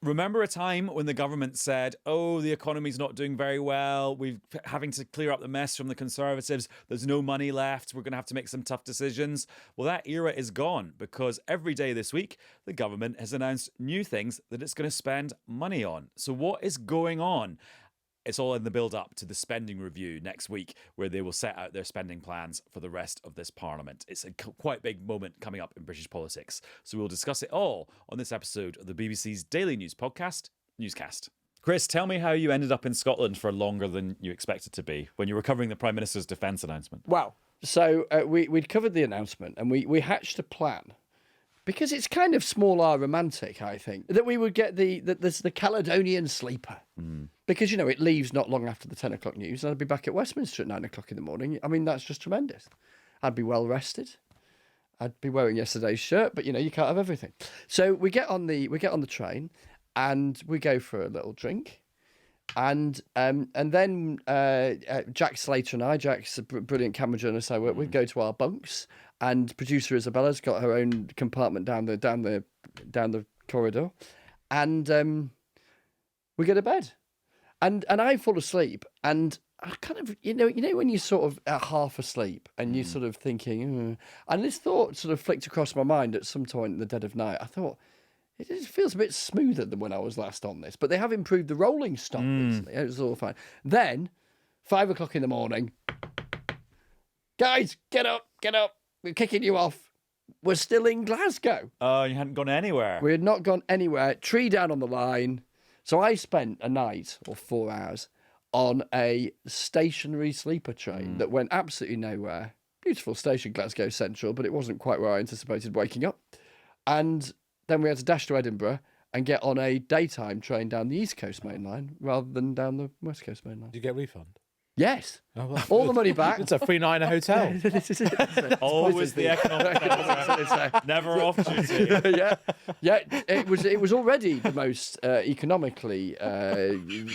Remember a time when the government said, oh, the economy's not doing very well. We're having to clear up the mess from the Conservatives. There's no money left. We're going to have to make some tough decisions. Well, that era is gone because every day this week, the government has announced new things that it's going to spend money on. So what is going on? It's all in the build-up to the spending review next week, where they will set out their spending plans for the rest of this parliament. It's a quite big moment coming up in British politics. So we'll discuss it all on this episode of the BBC's daily news podcast, Newscast. Chris, tell me how you ended up in Scotland for longer than you expected to be when you were covering the Prime Minister's defence announcement. Well, so we'd covered the announcement and we hatched a plan. Because it's kind of small R romantic, I think, that we would get the Caledonian sleeper. Because, you know, it leaves not long after the 10 o'clock news and I'd be back at Westminster at 9 o'clock in the morning. I mean, that's just tremendous. I'd be well rested. I'd be wearing yesterday's shirt, but, you know, you can't have everything. So we get on the train and we go for a little drink. And then Jack Slater and I, Jack's a brilliant camera journalist I work with, go to our bunks, and producer Isabella's got her own compartment down the corridor, and we go to bed, and I fall asleep, and I kind of you know when you sort of are half asleep and you're sort of thinking, and this thought sort of flicked across my mind at some point in the dead of night. I thought, it just feels a bit smoother than when I was last on this. But they have improved the rolling stock recently. It was all fine. Then, 5 o'clock in the morning, guys, get up. We're kicking you off. We're still in Glasgow. Oh, you hadn't gone anywhere. We had not gone anywhere. Tree down on the line. So I spent a night or 4 hours on a stationary sleeper train that went absolutely nowhere. Beautiful station, Glasgow Central, but it wasn't quite where I anticipated waking up. And then we had to dash to Edinburgh and get on a daytime train down the East Coast Main Line rather than down the West Coast Main Line. Did you get a refund? Yes. Oh, well. All the money back. It's a free night in a hotel. This is it. Always the economic never off duty. Yeah. It was already the most economically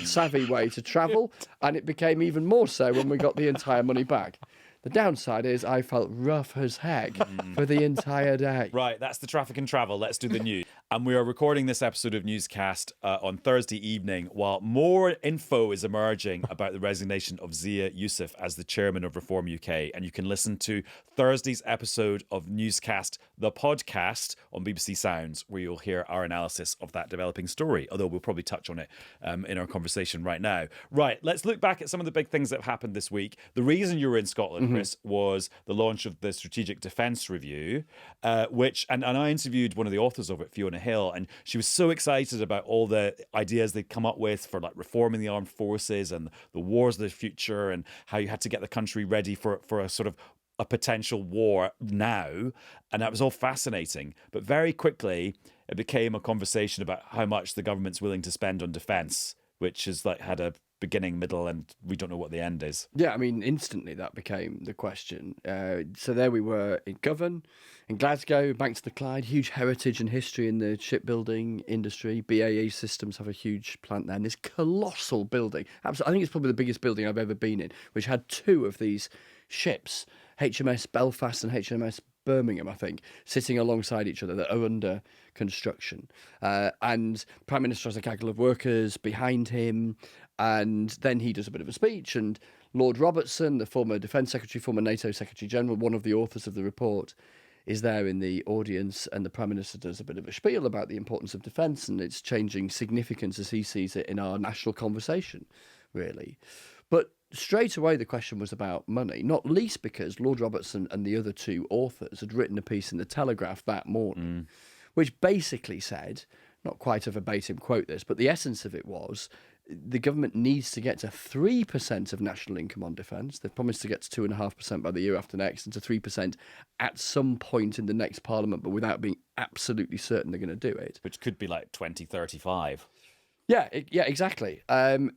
savvy way to travel, and it became even more so when we got the entire money back. The downside is I felt rough as heck for the entire day. Right, that's the traffic and travel. Let's do the news. And we are recording this episode of Newscast on Thursday evening while more info is emerging about the resignation of Zia Yusuf as the chairman of Reform UK. And you can listen to Thursday's episode of Newscast, the podcast on BBC Sounds, where you'll hear our analysis of that developing story, although we'll probably touch on it in our conversation right now. Right, let's look back at some of the big things that have happened this week. The reason you were in Scotland, Chris, was the launch of the Strategic Defence Review, which, and I interviewed one of the authors of it, Fiona Hill, and she was so excited about all the ideas they'd come up with for like reforming the armed forces and the wars of the future and how you had to get the country ready for a sort of a potential war now. And that was all fascinating. But very quickly, it became a conversation about how much the government's willing to spend on defence, which has like had a beginning, middle, and we don't know what the end is. Yeah, I mean, instantly that became the question. So there we were in Govan, in Glasgow, Banks of the Clyde, huge heritage and history in the shipbuilding industry. BAE Systems have a huge plant there, and this colossal building. I think it's probably the biggest building I've ever been in, which had two of these ships, HMS Belfast and HMS Birmingham, I think, sitting alongside each other that are under construction. And Prime Minister has a gaggle of workers behind him, and then he does a bit of a speech, and Lord Robertson, the former Defence Secretary, former NATO Secretary General, one of the authors of the report, is there in the audience, and the Prime Minister does a bit of a spiel about the importance of defence and its changing significance as he sees it in our national conversation, really. But straight away the question was about money, not least because Lord Robertson and the other two authors had written a piece in the Telegraph that morning, which basically said, not quite a verbatim quote this, but the essence of it was, the government needs to get to 3% of national income on defence. They've promised to get to 2.5% by the year after next and to 3% at some point in the next parliament, but without being absolutely certain they're going to do it. Which could be like 2035. Yeah, exactly. They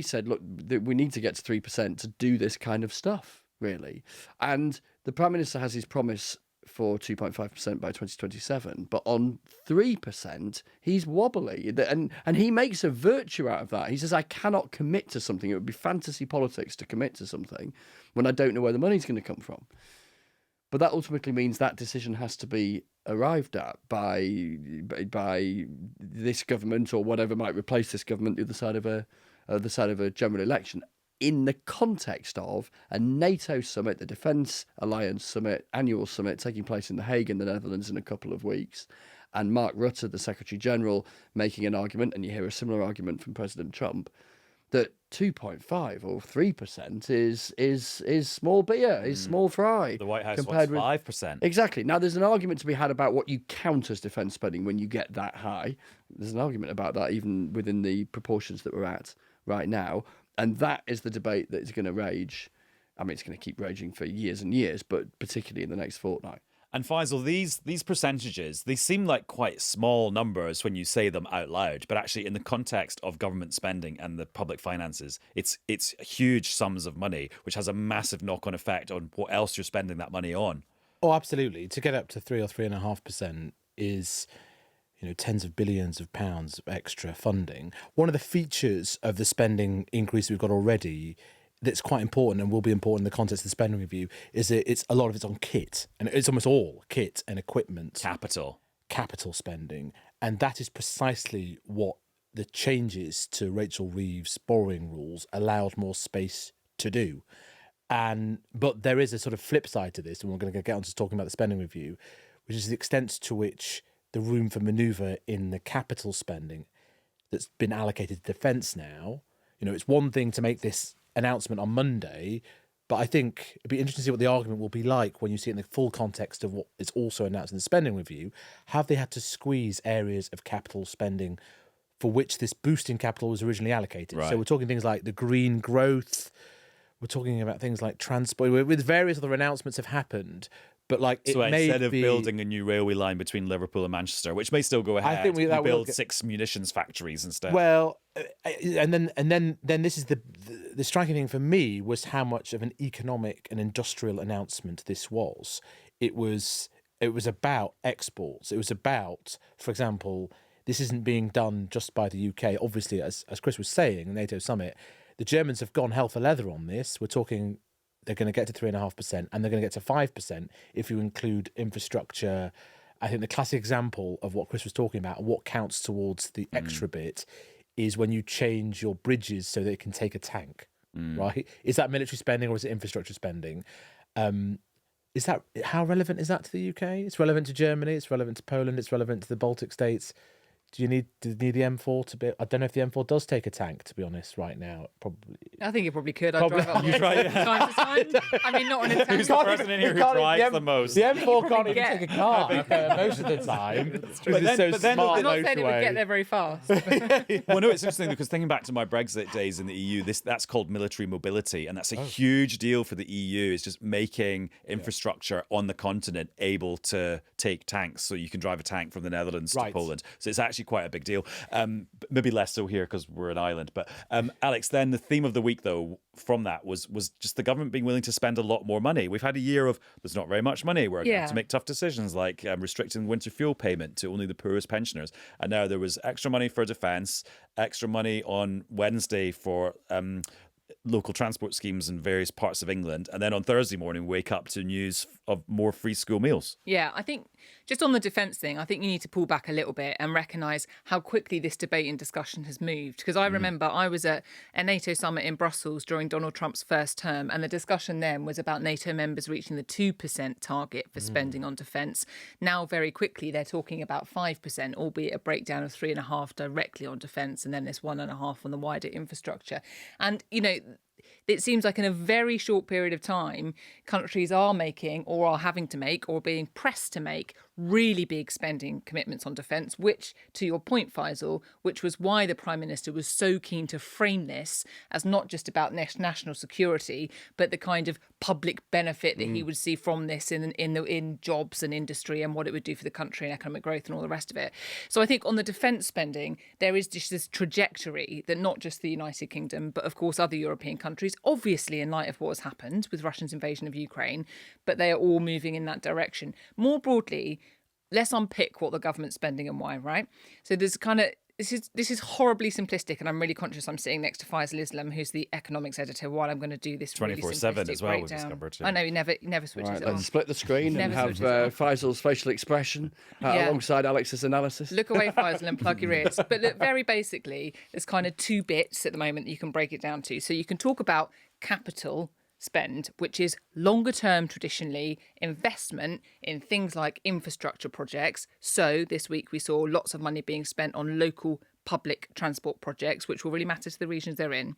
said, look, we need to get to 3% to do this kind of stuff, really. And the Prime Minister has his promise for 2.5% by 2027, but on 3%, he's wobbly. And he makes a virtue out of that. He says, I cannot commit to something. It would be fantasy politics to commit to something when I don't know where the money's going to come from. But that ultimately means that decision has to be arrived at by the this government or whatever might replace this government the other side of a general election, in the context of a NATO summit, the Defence Alliance Summit, annual summit taking place in The Hague in the Netherlands in a couple of weeks, and Mark Rutte, the Secretary General, making an argument, and you hear a similar argument from President Trump, that 2.5 or 3% is small beer, is small fry. The White House compared wants with 5%. Exactly. Now, there's an argument to be had about what you count as defence spending when you get that high. There's an argument about that even within the proportions that we're at right now. And that is the debate that is going to rage. I mean, it's going to keep raging for years and years, but particularly in the next fortnight. And Faisal, these percentages, they seem like quite small numbers when you say them out loud, but actually in the context of government spending and the public finances, it's huge sums of money, which has a massive knock-on effect on what else you're spending that money on. Oh, absolutely. To get up to 3 or 3.5% is, tens of billions of pounds of extra funding. One of the features of the spending increase we've got already that's quite important and will be important in the context of the spending review is that it's a lot of it's on kit, and it's almost all kit and equipment. Capital spending. And that is precisely what the changes to Rachel Reeves' borrowing rules allowed more space to do. But there is a sort of flip side to this, and we're going to get on to talking about the spending review, which is the extent to which the room for manoeuvre in the capital spending that's been allocated to defence now. It's one thing to make this announcement on Monday, but I think it'd be interesting to see what the argument will be like when you see it in the full context of what is also announced in the spending review. Have they had to squeeze areas of capital spending for which this boost in capital was originally allocated? Right. So we're talking things like the green growth, we're talking about things like transport, with various other announcements have happened. But instead of building a new railway line between Liverpool and Manchester, which may still go ahead, I think we build 6 munitions factories instead. Well, and then this is the striking thing for me was how much of an economic and industrial announcement this was. It was about exports. It was about, for example, this isn't being done just by the UK. Obviously, as Chris was saying, the NATO summit, the Germans have gone hell for leather on this. We're talking. They're going to get to 3.5%, and they're going to get to 5% if you include infrastructure. I think the classic example of what Chris was talking about and what counts towards the extra bit is when you change your bridges so that it can take a tank, right? Is that military spending or is it infrastructure spending? How relevant is that to the UK? It's relevant to Germany. It's relevant to Poland. It's relevant to the Baltic states. Do you need the M4 to be? I don't know if the M4 does take a tank, to be honest, right now. Probably. I think it probably could. I drive up You try, from time to time. I mean, not on a tank. Who's the person in here who drives the most? The M4 can't even get- take a car most of the time. But then I'm not saying it would get there very fast. Well, no, it's interesting because thinking back to my Brexit days in the EU, that's called military mobility, and that's a huge deal for the EU. It's just making infrastructure on the continent able to take tanks, so you can drive a tank from the Netherlands to Poland. So it's actually quite a big deal. Maybe less so here because we're an island. But Alex, then the theme of the week, though, from that was just the government being willing to spend a lot more money. We've had a year of there's not very much money. We're going to have to make tough decisions like restricting winter fuel payment to only the poorest pensioners. And now there was extra money for defence, extra money on Wednesday for local transport schemes in various parts of England. And then on Thursday morning, wake up to news of more free school meals. Yeah, I think just on the defence thing, I think you need to pull back a little bit and recognise how quickly this debate and discussion has moved. Because I remember I was at a NATO summit in Brussels during Donald Trump's first term, and the discussion then was about NATO members reaching the 2% target for spending on defence. Now, very quickly, they're talking about 5%, albeit a breakdown of 3.5% directly on defence, and then this 1.5% on the wider infrastructure. And, it seems like in a very short period of time, countries are making or are having to make or being pressed to make really big spending commitments on defence, which, to your point, Faisal, which was why the Prime Minister was so keen to frame this as not just about national security, but the kind of public benefit that he would see from this in jobs and industry and what it would do for the country and economic growth and all the rest of it. So I think on the defence spending, there is just this trajectory that not just the United Kingdom, but of course other European countries, obviously in light of what has happened with Russia's invasion of Ukraine, but they are all moving in that direction. More broadly, let's unpick what the government's spending and why, right? So there's kind of this is horribly simplistic, and I'm really conscious I'm sitting next to Faisal Islam, who's the economics editor, while I'm going to do this 24/7 as well, we've breakdown. discovered. I know, he never switches Right, it let's on. split the screen and Never have switches it off. Faisal's facial expression alongside Alex's analysis. Look away, Faisal, and plug your ears. But look, very basically, there's kind of two bits at the moment that you can break it down to. So you can talk about capital spend, which is longer term traditionally investment in things like infrastructure projects. So this week we saw lots of money being spent on local public transport projects, which will really matter to the regions they're in.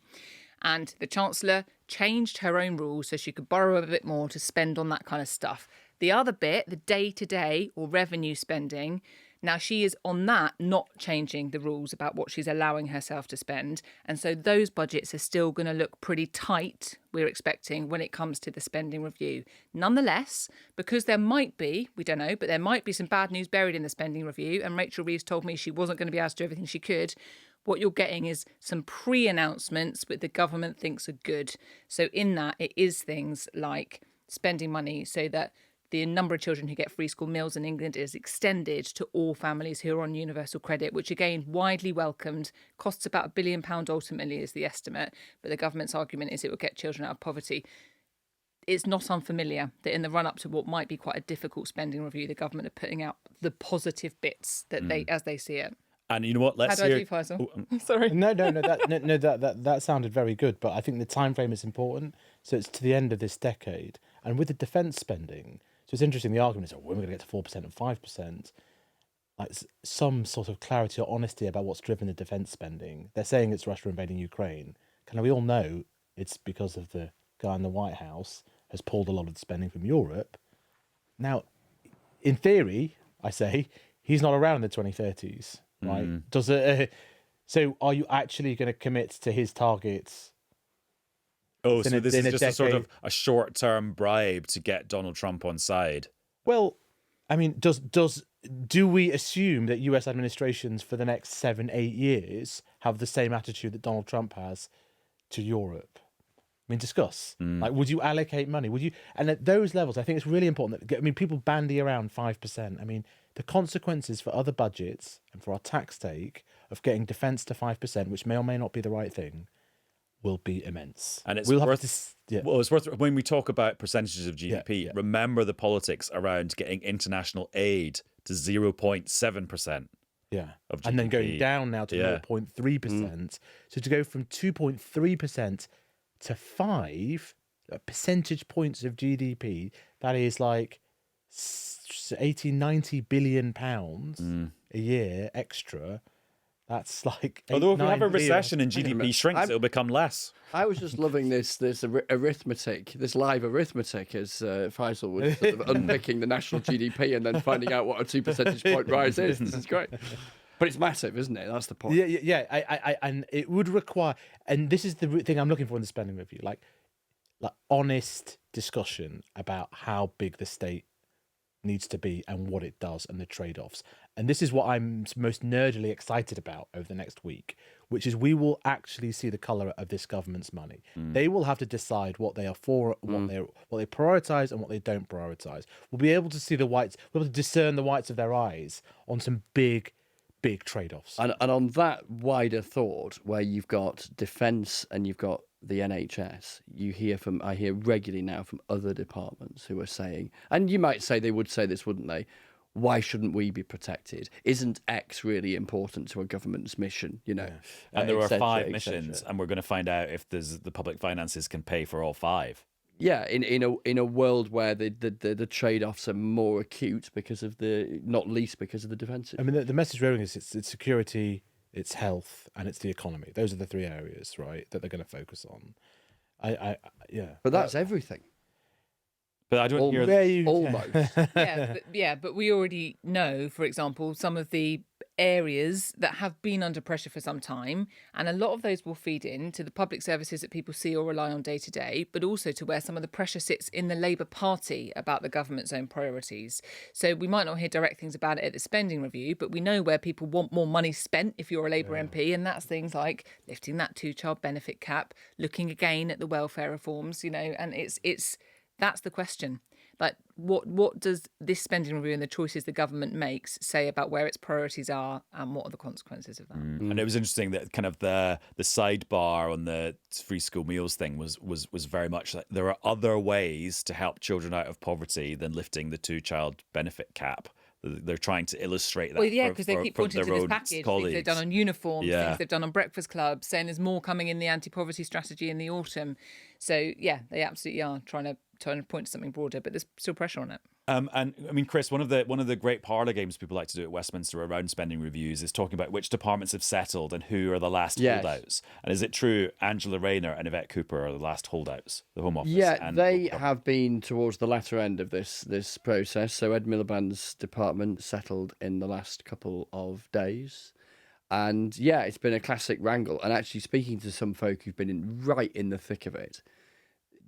And the Chancellor changed her own rules so she could borrow a bit more to spend on that kind of stuff. The other bit, the day-to-day or revenue spending, now she is on that not changing the rules about what she's allowing herself to spend. And so those budgets are still going to look pretty tight, we're expecting, when it comes to the spending review. Nonetheless, because there might be, we don't know, but there might be some bad news buried in the spending review, and Rachel Reeves told me she wasn't going to be able to do everything she could, what you're getting is some pre-announcements that the government thinks are good. So in that, it is things like spending money so that the number of children who get free school meals in England is extended to all families who are on universal credit, which again, widely welcomed, costs about £1 billion ultimately is the estimate, but the government's argument is it will get children out of poverty. It's not unfamiliar that in the run-up to what might be quite a difficult spending review, the government are putting out the positive bits that they, as they see it. And you know what? Let's How do hear. I do, Faisal? Sorry. That sounded very good, but I think the time frame is important. So it's to the end of this decade, and with the defence spending. So it's interesting. The argument is, when we're going to get to 4% and 5%, like some sort of clarity or honesty about what's driven the defence spending. They're saying it's Russia invading Ukraine. We all know it's because of the guy in the White House has pulled a lot of the spending from Europe. Now, in theory, I say he's not around in the 2030s, right? Does it? So, are you actually going to commit to his targets? Oh, so this is just a sort of a short-term bribe to get Donald Trump on side. Well, I mean, do we assume that US administrations for the next 7-8 years have the same attitude that Donald Trump has to Europe? I mean, discuss. Like, would you allocate money? Would you? And at those levels, I think it's really important that, I mean, people bandy around 5%. I mean, the consequences for other budgets and for our tax take of getting defence to 5%, which may or may not be the right thing, will be immense. And it's Well, it's worth, when we talk about percentages of GDP, remember the politics around getting international aid to 0.7%. Yeah. Of And then going GDP. down now to 0.3%. So to go from 2.3% to 5 percentage points of GDP, that is like 80, 90 billion pounds a year extra. That's like Although if we have a 8-9 recession and GDP shrinks, it'll become less. I was just loving this arithmetic, this live arithmetic, as Faisal was sort of unpicking the national GDP and then finding out what a 2 percentage point rise is. This is great. But it's massive, isn't it? That's the point. Yeah. I and it would require, and this is the thing I'm looking for in the spending review, like honest discussion about how big the state needs to be and what it does and the trade-offs. And this is what I'm most nerdily excited about over the next week, which is we will actually see the colour of this government's money. They will have to decide what they are for, what they prioritise and what they don't prioritise. We'll be able to see the whites, we'll be able to discern the whites of their eyes on some big trade-offs. And on that wider thought, where you've got defence and you've got the NHS, I hear regularly now from other departments who are saying, and you might say they would say this, wouldn't they? Why shouldn't we be protected? Isn't X really important to a government's mission? You know, And there are et cetera, 5 et missions, cetera. and we're going to find out if the public finances can pay for all 5. Yeah, in a world where the trade-offs are more acute because of not least because of the defensive. I mean, the message we're hearing is it's security, it's health, and it's the economy. Those are the 3 areas, right, that they're going to focus on. But that's everything. But I don't hear... Almost. But we already know, for example, some of the areas that have been under pressure for some time, and a lot of those will feed into the public services that people see or rely on day to day, but also to where some of the pressure sits in the Labour Party about the government's own priorities. So we might not hear direct things about it at the spending review, but we know where people want more money spent if you're a Labour MP, and that's things like lifting that 2-child benefit cap, looking again at the welfare reforms, and it's that's the question. Like, what does this spending review and the choices the government makes say about where its priorities are and what are the consequences of that? And it was interesting that kind of the sidebar on the free school meals thing was very much like there are other ways to help children out of poverty than lifting the 2-child benefit cap. They're trying to illustrate that. Well, yeah, because they keep pointing to this own package, colleagues. things they've done on uniforms, Yeah. things they've done on breakfast clubs, saying there's more coming in the anti-poverty strategy in the autumn. So, yeah, they absolutely are trying to point to something broader, but there's still pressure on it. And I mean, Chris, one of the great parlour games people like to do at Westminster around spending reviews is talking about which departments have settled and who are the last holdouts. And is it true Angela Rayner and Yvette Cooper are the last holdouts, the Home Office? Yeah, and they have been towards the latter end of this process. So Ed Miliband's department settled in the last couple of days. And yeah, it's been a classic wrangle. And actually speaking to some folk who've been right in the thick of it,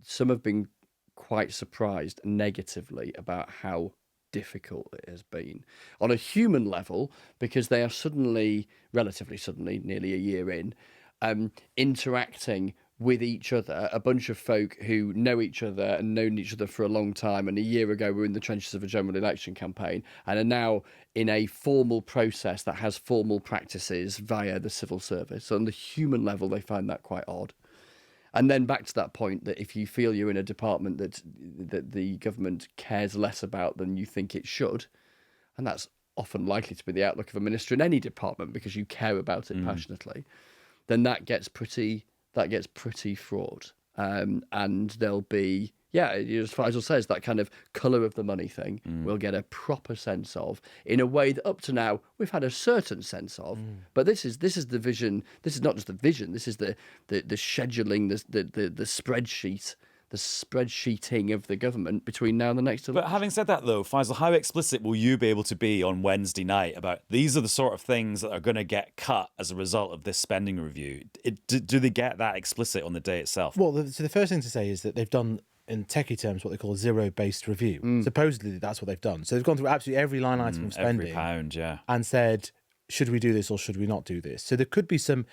some have been quite surprised negatively about how difficult it has been on a human level, because they are relatively suddenly, nearly a year in, interacting with each other, a bunch of folk who know each other and known each other for a long time, and a year ago were in the trenches of a general election campaign and are now in a formal process that has formal practices via the civil service. So on the human level, they find that quite odd. And then back to that point that if you feel you're in a department that the government cares less about than you think it should, and that's often likely to be the outlook of a minister in any department because you care about it passionately, then that gets pretty fraught. And there'll be, as Faisal says, that kind of colour of the money thing we'll get a proper sense of in a way that up to now we've had a certain sense of. But this is the vision. This is not just the vision. This is the scheduling, the spreadsheet. The spreadsheeting of the government between now and the next election. But having said that, though, Faisal, how explicit will you be able to be on Wednesday night about these are the sort of things that are going to get cut as a result of this spending review? Do they get that explicit on the day itself? Well, so the first thing to say is that they've done, in techie terms, what they call a zero-based review. Supposedly, that's what they've done. So they've gone through absolutely every line item of spending, every pound, yeah, and said, should we do this or should we not do this? So there could be some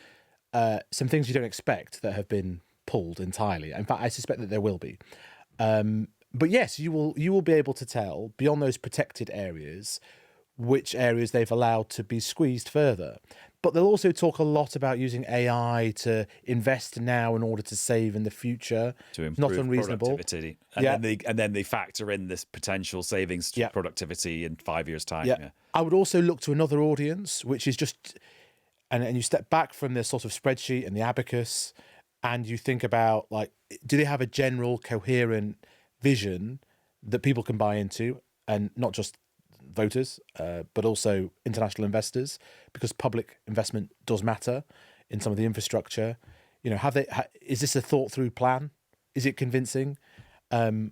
things you don't expect that have been pulled entirely. In fact, I suspect that there will be. But yes, you will be able to tell beyond those protected areas which areas they've allowed to be squeezed further. But they'll also talk a lot about using AI to invest now in order to save in the future. To improve not unreasonable. Productivity. And then they factor in this potential savings to productivity in 5 years' time. Yeah. I would also look to another audience, which is just, and you step back from the sort of spreadsheet and the abacus, and you think about, like, do they have a general coherent vision that people can buy into, and not just voters, but also international investors, because public investment does matter in some of the infrastructure. You know, is this a thought through plan? Is it convincing? Does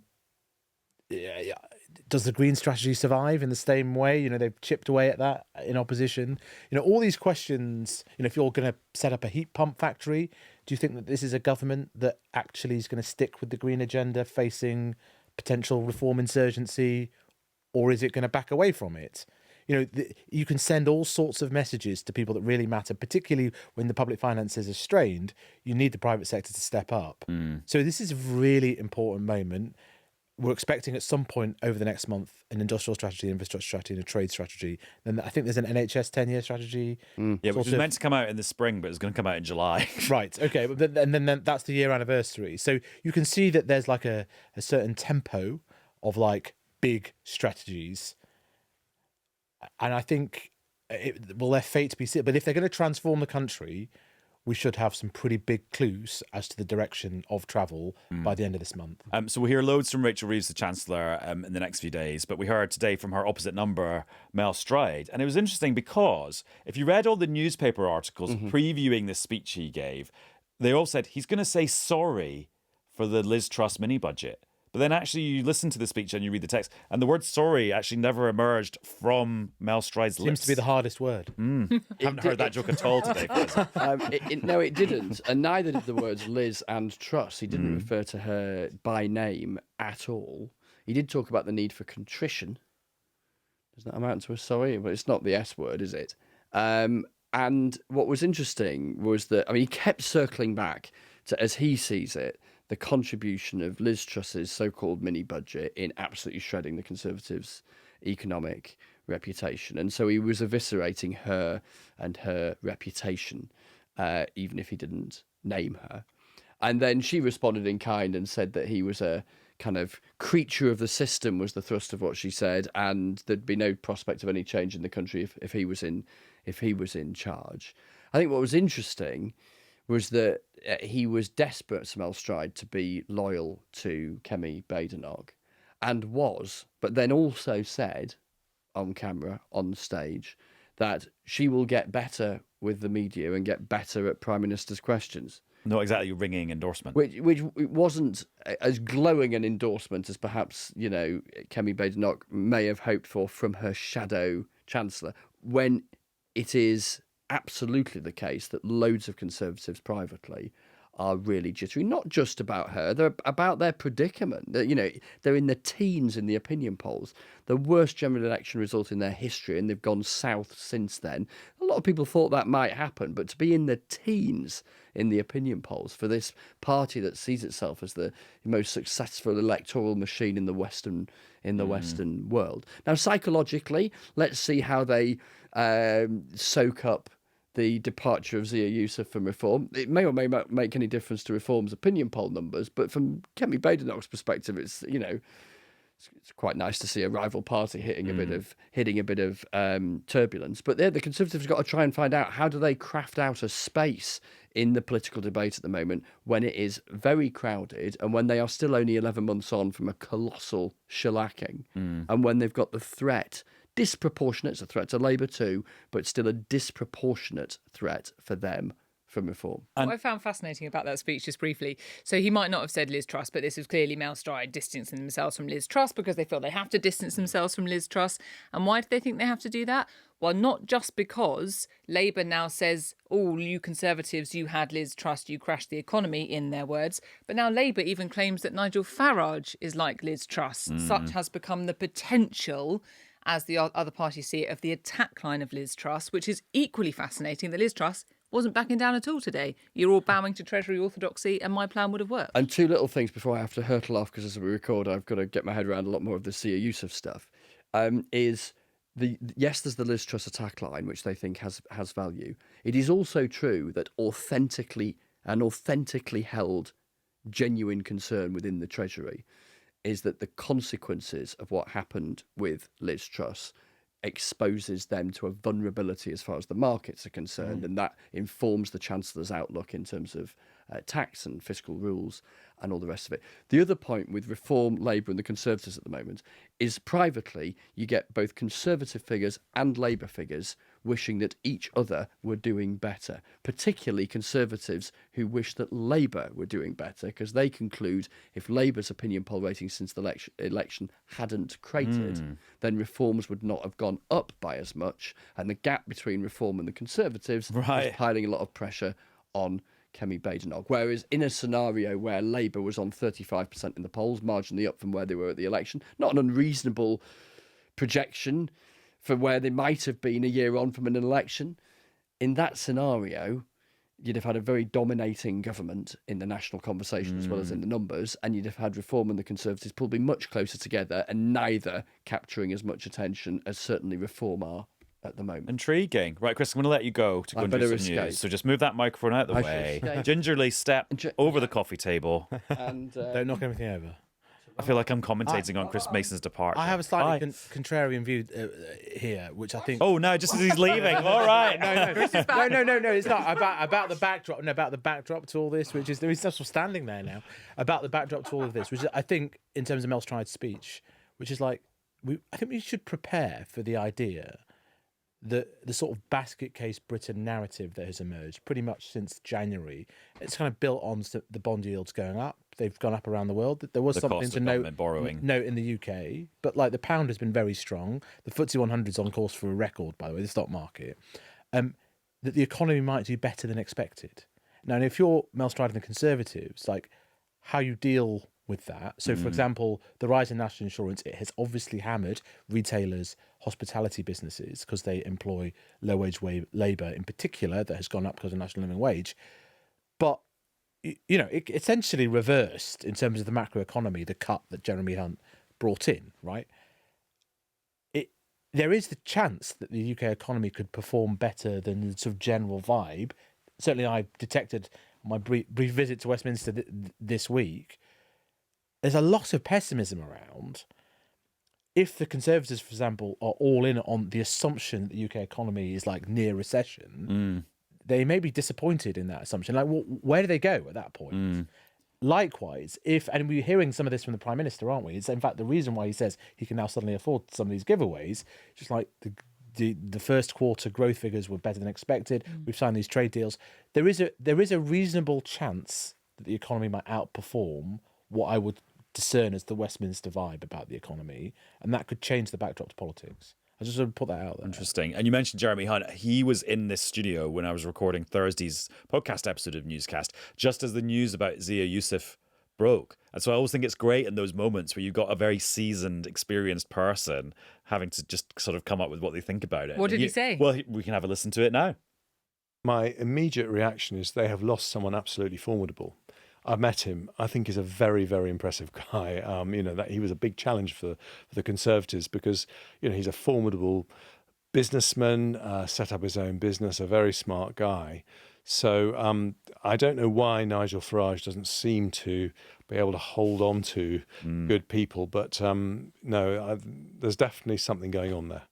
the green strategy survive in the same way? You know, they've chipped away at that in opposition. You know, all these questions, you know, if you're going to set up a heat pump factory, do you think that this is a government that actually is going to stick with the green agenda facing potential reform insurgency, or is it going to back away from it? You know, you can send all sorts of messages to people that really matter, particularly when the public finances are strained. You need the private sector to step up. So this is a really important moment. We're expecting at some point over the next month an industrial strategy, infrastructure strategy, and a trade strategy. Then I think there's an NHS 10-year strategy. Yeah, which was meant to come out in the spring, but it's going to come out in July. Right, okay. But then that's the year anniversary. So you can see that there's like a certain tempo of like big strategies. And I think, their fate to be set. But if they're going to transform the country, we should have some pretty big clues as to the direction of travel by the end of this month. So we'll hear loads from Rachel Reeves, the Chancellor, in the next few days. But we heard today from her opposite number, Mel Stride. And it was interesting because if you read all the newspaper articles previewing the speech he gave, they all said he's going to say sorry for the Liz Truss mini-budget. But then actually you listen to the speech and you read the text, and the word sorry actually never emerged from Mel Stride's lips. Seems to be the hardest word. Haven't heard that joke at all today. No, it didn't. And neither did the words Liz and Truss. He didn't refer to her by name at all. He did talk about the need for contrition. Does that amount to a sorry? But it's not the S word, is it? And what was interesting was that, I mean, he kept circling back to, as he sees it, the contribution of Liz Truss's so-called mini budget in absolutely shredding the Conservatives' economic reputation. And so he was eviscerating her and her reputation, even if he didn't name her. And then she responded in kind and said that he was a kind of creature of the system, was the thrust of what she said, and there'd be no prospect of any change in the country if he was in charge. I think what was interesting was that he was desperate, Smel Stride, to be loyal to Kemi Badenoch, and was, but then also said on camera, on stage, that she will get better with the media and get better at Prime Minister's questions. Not exactly a ringing endorsement. Which wasn't as glowing an endorsement as perhaps, Kemi Badenoch may have hoped for from her shadow Chancellor, when it is absolutely the case that loads of Conservatives privately are really jittery, not just about her, they're about their predicament. They're in the teens in the opinion polls, the worst general election result in their history, and they've gone south since then. A lot of people thought that might happen, but to be in the teens in the opinion polls for this party that sees itself as the most successful electoral machine in the Western world. Now, psychologically, let's see how they soak up the departure of Zia Yusuf from Reform. It may or may not make any difference to Reform's opinion poll numbers, but from Kemi Badenoch's perspective, it's quite nice to see a rival party hitting a bit of turbulence. But the Conservatives have got to try and find out, how do they craft out a space in the political debate at the moment when it is very crowded and when they are still only 11 months on from a colossal shellacking, and when they've got the threat. Disproportionate, it's a threat to Labour too, but still a disproportionate threat for them from Reform. What I found fascinating about that speech, just briefly, so he might not have said Liz Truss, but this was clearly Mel Stride distancing themselves from Liz Truss because they feel they have to distance themselves from Liz Truss. And why do they think they have to do that? Well, not just because Labour now says, oh, you Conservatives, you had Liz Truss, you crashed the economy, in their words. But now Labour even claims that Nigel Farage is like Liz Truss. Such has become the potential, as the other parties see it, of the attack line of Liz Truss, which is equally fascinating that Liz Truss wasn't backing down at all today. You're all bowing to Treasury orthodoxy and my plan would have worked. And two little things before I have to hurtle off, because as we record, I've got to get my head around a lot more of the Zia Yusuf stuff, there's the Liz Truss attack line, which they think has value. It is also true that authentically held genuine concern within the Treasury is that the consequences of what happened with Liz Truss exposes them to a vulnerability as far as the markets are concerned, and that informs the Chancellor's outlook in terms of tax and fiscal rules and all the rest of it. The other point with Reform, Labour and the Conservatives at the moment is privately you get both Conservative figures and Labour figures wishing that each other were doing better, particularly Conservatives who wish that Labour were doing better, because they conclude if Labour's opinion poll rating since the election hadn't cratered, then Reforms would not have gone up by as much, and the gap between Reform and the Conservatives was piling a lot of pressure on Kemi Badenoch. Whereas in a scenario where Labour was on 35% in the polls, marginally up from where they were at the election, not an unreasonable projection for where they might have been a year on from an election, in that scenario, you'd have had a very dominating government in the national conversation as well as in the numbers, and you'd have had Reform and the Conservatives probably much closer together and neither capturing as much attention as certainly Reform are at the moment. Intriguing. Right, Chris, I'm going to let you go to go and do some news. So just move that microphone out of the way. Gingerly step over the coffee table. And Don't knock anything over. I feel like I'm commentating on Chris Mason's departure. I have a slightly contrarian view here, which I think. Oh no! Just as he's leaving. All right. No. It's not about the backdrop. No, about the backdrop to all this, which is there is still standing there now. About the backdrop to all of this, which I think, in terms of Mel Stride's speech, which is like, I think we should prepare for the idea that the sort of basket case Britain narrative that has emerged pretty much since January, it's kind of built on the bond yields going up. They've gone up around the world. There was something to note in the UK, but like the pound has been very strong. The FTSE 100 is on course for a record, by the way, the stock market. That the economy might do better than expected. Now, if you're Mel Stride and the Conservatives, like how you deal with that. So, for example, the rise in national insurance, it has obviously hammered retailers, hospitality businesses, because they employ low-wage labour in particular that has gone up because of national living wage. But it essentially reversed in terms of the macroeconomy the cut that Jeremy Hunt brought in, right? There is the chance that the UK economy could perform better than the sort of general vibe. Certainly, I detected on my brief visit to Westminster this week. There's a lot of pessimism around. If the Conservatives, for example, are all in on the assumption that the UK economy is like near recession, they may be disappointed in that assumption. Like, where do they go at that point? Likewise, and we're hearing some of this from the Prime Minister, aren't we? It's in fact the reason why he says he can now suddenly afford some of these giveaways. Just like the first quarter growth figures were better than expected. We've signed these trade deals. There is a reasonable chance that the economy might outperform what I would discern as the Westminster vibe about the economy, and that could change the backdrop to politics. I just want to put that out there. Interesting. And you mentioned Jeremy Hunt. He was in this studio when I was recording Thursday's podcast episode of Newscast, just as the news about Zia Yusuf broke. And so I always think it's great in those moments where you've got a very seasoned, experienced person having to just sort of come up with what they think about it. What did he say? Well, we can have a listen to it now. My immediate reaction is they have lost someone absolutely formidable. I've met him. I think he's a very, very impressive guy. That he was a big challenge for the Conservatives because, he's a formidable businessman, set up his own business, a very smart guy. So I don't know why Nigel Farage doesn't seem to be able to hold on to good people. But there's definitely something going on there.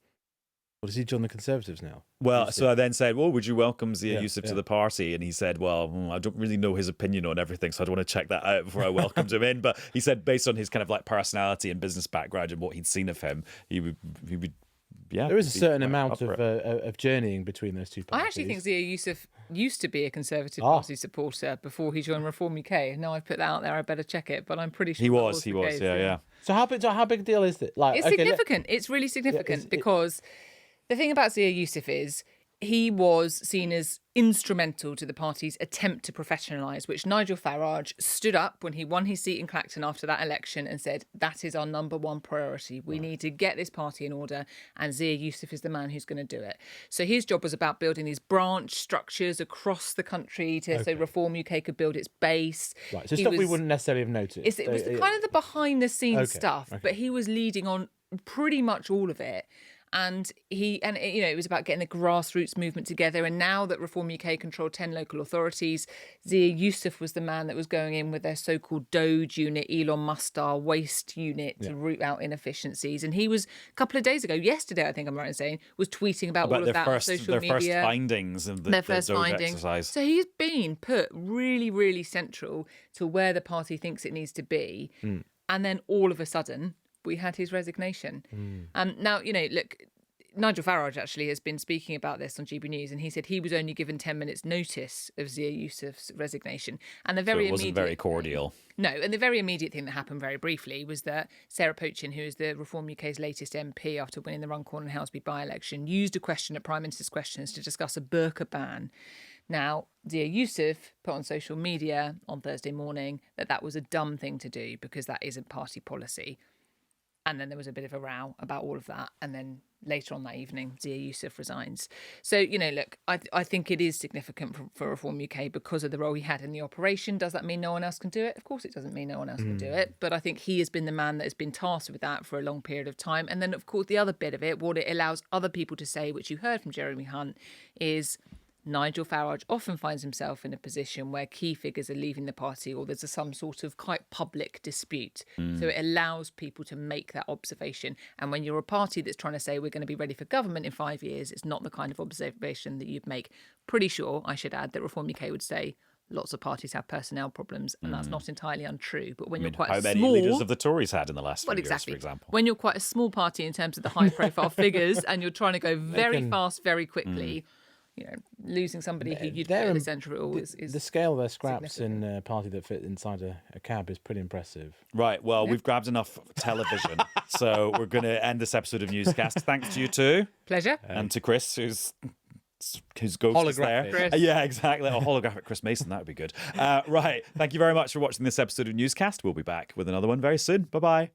What does he join the Conservatives now? Well, so I then said, well, would you welcome Zia Yusuf to the party? And he said, well, I don't really know his opinion on everything, so I don't want to check that out before I welcomed him in. But he said based on his kind of like personality and business background and what he'd seen of him, he would there is a certain amount of journeying between those two parties. I actually think Zia Yusuf used to be a Conservative Party supporter before he joined Reform UK. Now I've put that out there, I better check it, but I'm pretty sure he was, yeah. So how big a deal is it? Like, it's significant. It's really significant because the thing about Zia Yusuf is he was seen as instrumental to the party's attempt to professionalise, which Nigel Farage stood up when he won his seat in Clacton after that election and said, that is our number one priority. We need to get this party in order, and Zia Yusuf is the man who's going to do it. So his job was about building these branch structures across the country so Reform UK could build its base. Right, so we wouldn't necessarily have noticed. It was kind of the behind-the-scenes stuff, but he was leading on pretty much all of it. And it was about getting the grassroots movement together. And now that Reform UK controlled 10 local authorities, Zia Yusuf was the man that was going in with their so-called Doge unit, Elon Musk-style waste unit to root out inefficiencies. And he was, a couple of days ago, yesterday, I think I'm right in saying, was tweeting about all of that on social media. Their first findings of the Doge exercise. So he's been put really, really central to where the party thinks it needs to be. And then all of a sudden, we had his resignation. Now, look, Nigel Farage actually has been speaking about this on GB News, and he said he was only given 10 minutes notice of Zia Yusuf's resignation. And it wasn't very cordial. No, and the very immediate thing that happened very briefly was that Sarah Pochin, who is the Reform UK's latest MP after winning the Runcorn and Helsby by-election, used a question at Prime Minister's Questions to discuss a burqa ban. Now, Zia Yusuf put on social media on Thursday morning that was a dumb thing to do because that isn't party policy. And then there was a bit of a row about all of that. And then later on that evening, Zia Yusuf resigns. So, look, I think it is significant for Reform UK because of the role he had in the operation. Does that mean no one else can do it? Of course it doesn't mean no one else can do it. But I think he has been the man that has been tasked with that for a long period of time. And then, of course, the other bit of it, what it allows other people to say, which you heard from Jeremy Hunt, is Nigel Farage often finds himself in a position where key figures are leaving the party or there's some sort of quite public dispute. So it allows people to make that observation. And when you're a party that's trying to say we're going to be ready for government in 5 years, it's not the kind of observation that you'd make. Pretty sure, I should add, that Reform UK would say lots of parties have personnel problems, and that's not entirely untrue. But when you're quite how many leaders of the Tories had in the last few years, for example? When you're quite a small party in terms of the high-profile figures and you're trying to go very fast, very quickly, losing somebody who you'd put at the centre of it all is the scale of their scraps in a party that fit inside a cab is pretty impressive. Right, well, we've grabbed enough television, so we're going to end this episode of Newscast. Thanks to you two. Pleasure. And to Chris, whose ghost is there. Chris. Yeah, exactly. A holographic Chris Mason, that would be good. Right, thank you very much for watching this episode of Newscast. We'll be back with another one very soon. Bye-bye.